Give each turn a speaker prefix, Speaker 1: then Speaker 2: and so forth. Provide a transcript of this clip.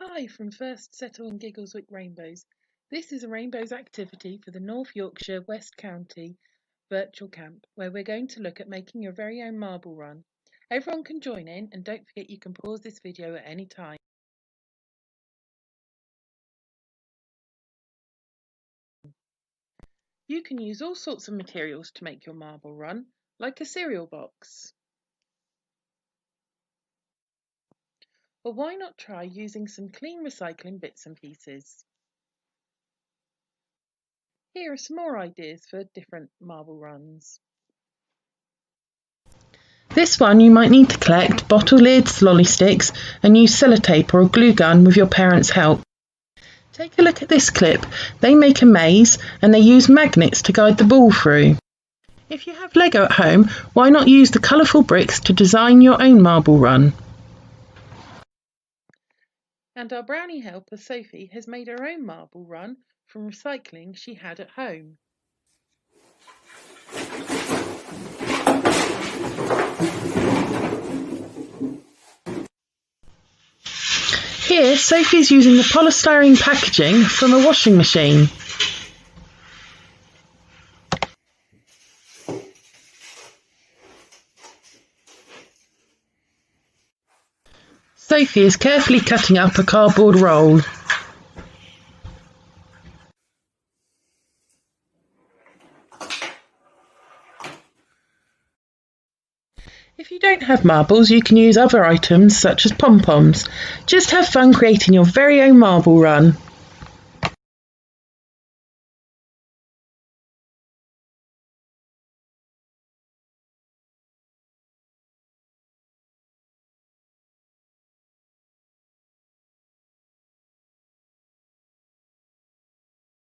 Speaker 1: Hi from First Settle and Giggleswick Rainbows. This is a Rainbows activity for the North Yorkshire West County virtual camp where we're going to look at making your very own marble run. Everyone can join in, and don't forget you can pause this video at any time. You can use all sorts of materials to make your marble run, like a cereal box. Or why not try using some clean recycling bits and pieces? Here are some more ideas for different marble runs. This one you might need to collect bottle lids, lolly sticks and use sellotape or a glue gun with your parents' help. Take a look at this clip. They make a maze and they use magnets to guide the ball through. If you have Lego at home, why not use the colourful bricks to design your own marble run? And our brownie helper Sophie has made her own marble run from recycling she had at home. Here, Sophie's using the polystyrene packaging from a washing machine. Sophie is carefully cutting up a cardboard roll. If you don't have marbles, you can use other items such as pom-poms. Just have fun creating your very own marble run.